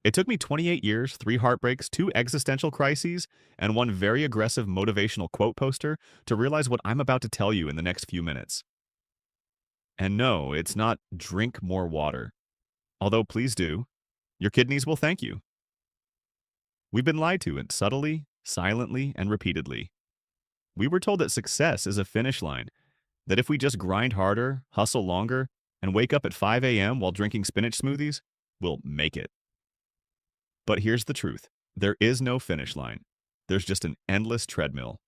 It took me 28 years, 3 heartbreaks, 2 existential crises, and 1 very aggressive motivational quote poster to realize what I'm about to tell you in the next few minutes. And no, it's not drink more water. Although please do. Your kidneys will thank you. We've been lied to it subtly, silently, and repeatedly. We were told that success is a finish line, that if we just grind harder, hustle longer, and wake up at 5 a.m. while drinking spinach smoothies, we'll make it. But here's the truth. There is no finish line. There's just an endless treadmill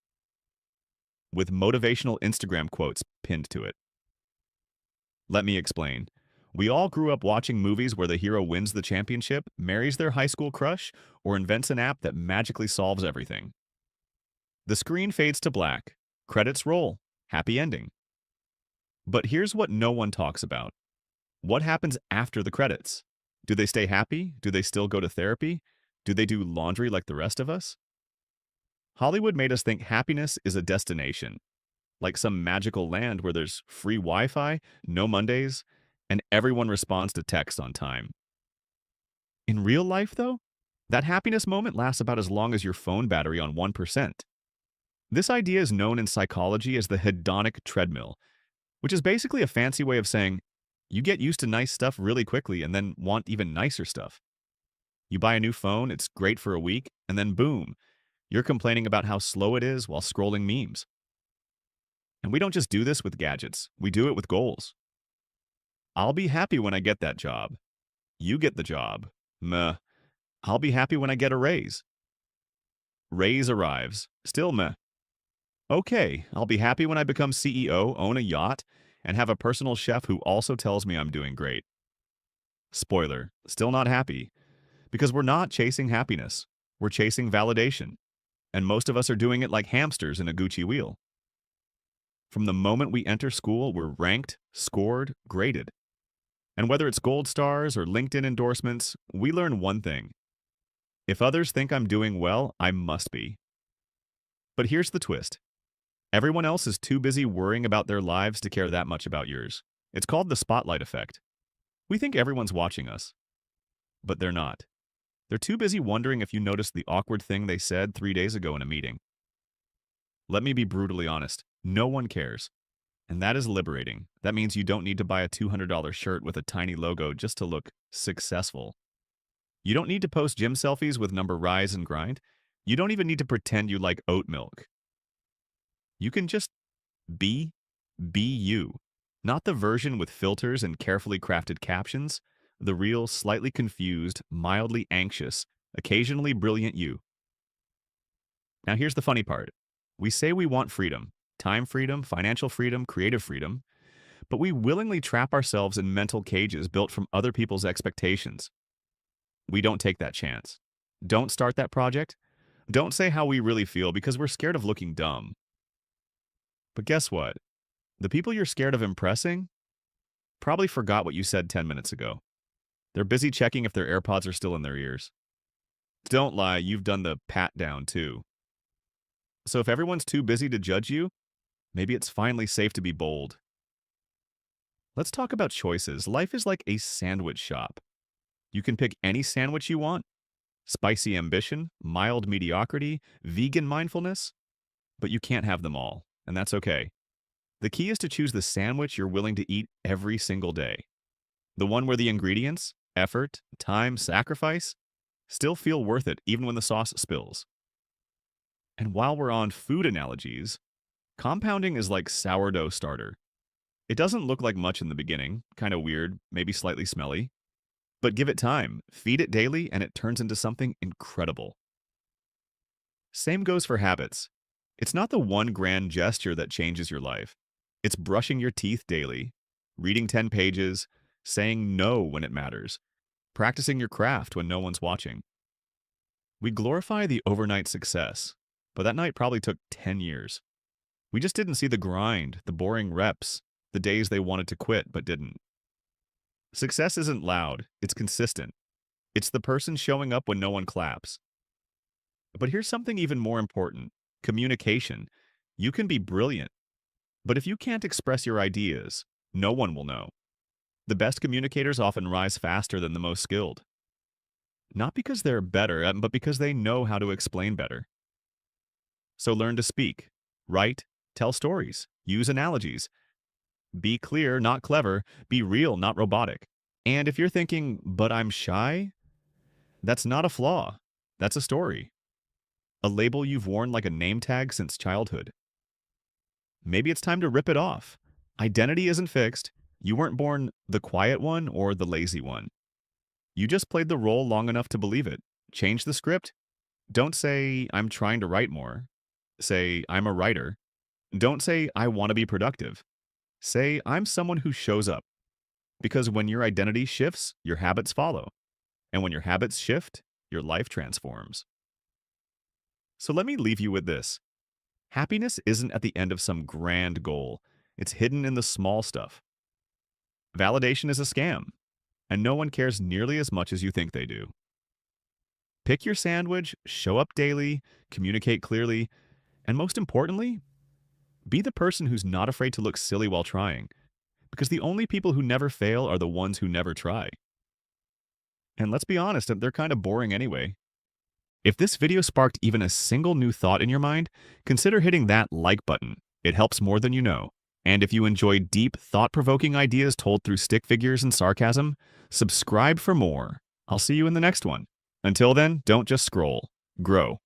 with motivational Instagram quotes pinned to it. Let me explain. We all grew up watching movies where the hero wins the championship, marries their high school crush, or invents an app that magically solves everything. The screen fades to black. Credits roll. Happy ending. But here's what no one talks about. What happens after the credits? Do they stay happy? Do they still go to therapy? Do they do laundry like the rest of us? Hollywood made us think happiness is a destination, like some magical land where there's free Wi-Fi, no Mondays, and everyone responds to text on time. In real life, though, that happiness moment lasts about as long as your phone battery on 1%. This idea is known in psychology as the hedonic treadmill, which is basically a fancy way of saying you get used to nice stuff really quickly and then want even nicer stuff. You buy a new phone, it's great for a week, and then boom, you're complaining about how slow it is while scrolling memes. And we don't just do this with gadgets, we do it with goals. I'll be happy when I get that job. You get the job. Meh. I'll be happy when I get a raise. Raise arrives. Still meh. Okay, I'll be happy when I become CEO, own a yacht, and have a personal chef who also tells me I'm doing great. Spoiler, still not happy. Because we're not chasing happiness. We're chasing validation. And most of us are doing it like hamsters in a Gucci wheel. From the moment we enter school, we're ranked, scored, graded. And whether it's gold stars or LinkedIn endorsements, we learn one thing. If others think I'm doing well, I must be. But here's the twist. Everyone else is too busy worrying about their lives to care that much about yours. It's called the spotlight effect. We think everyone's watching us. But they're not. They're too busy wondering if you noticed the awkward thing they said 3 days ago in a meeting. Let me be brutally honest. No one cares. And that is liberating. That means you don't need to buy a $200 shirt with a tiny logo just to look successful. You don't need to post gym selfies with number rise and grind. You don't even need to pretend you like oat milk. You can just be you. Not the version with filters and carefully crafted captions, the real, slightly confused, mildly anxious, occasionally brilliant you. Now here's the funny part. We say we want freedom. Time freedom, financial freedom, creative freedom, but we willingly trap ourselves in mental cages built from other people's expectations. We don't take that chance. Don't start that project. Don't say how we really feel because we're scared of looking dumb. But guess what? The people you're scared of impressing probably forgot what you said 10 minutes ago. They're busy checking if their AirPods are still in their ears. Don't lie, you've done the pat down too. So if everyone's too busy to judge you, maybe it's finally safe to be bold. Let's talk about choices. Life is like a sandwich shop. You can pick any sandwich you want. Spicy ambition, mild mediocrity, vegan mindfulness. But you can't have them all, and that's okay. The key is to choose the sandwich you're willing to eat every single day. The one where the ingredients, effort, time, sacrifice still feel worth it even when the sauce spills. And while we're on food analogies, compounding is like sourdough starter. It doesn't look like much in the beginning, kind of weird, maybe slightly smelly. But give it time, feed it daily, and it turns into something incredible. Same goes for habits. It's not the one grand gesture that changes your life. It's brushing your teeth daily, reading 10 pages, saying no when it matters, practicing your craft when no one's watching. We glorify the overnight success, but that night probably took 10 years. We just didn't see the grind, the boring reps, the days they wanted to quit but didn't. Success isn't loud, it's consistent. It's the person showing up when no one claps. But here's something even more important. Communication. You can be brilliant, but if you can't express your ideas, no one will know. The best communicators often rise faster than the most skilled. Not because they're better, but because they know how to explain better. So learn to speak, write, tell stories, use analogies. Be clear, not clever. Be real, not robotic. And if you're thinking, but I'm shy, that's not a flaw. That's a story. A label you've worn like a name tag since childhood. Maybe it's time to rip it off. Identity isn't fixed. You weren't born the quiet one or the lazy one. You just played the role long enough to believe it. Change the script. Don't say, I'm trying to write more. Say, I'm a writer. Don't say, I want to be productive. Say, I'm someone who shows up. Because when your identity shifts, your habits follow. And when your habits shift, your life transforms. So let me leave you with this. Happiness isn't at the end of some grand goal. It's hidden in the small stuff. Validation is a scam, and no one cares nearly as much as you think they do. Pick your sandwich, show up daily, communicate clearly, and most importantly, be the person who's not afraid to look silly while trying, because the only people who never fail are the ones who never try. And let's be honest, they're kind of boring anyway. If this video sparked even a single new thought in your mind, consider hitting that like button. It helps more than you know. And if you enjoy deep, thought-provoking ideas told through stick figures and sarcasm, subscribe for more. I'll see you in the next one. Until then, don't just scroll. Grow.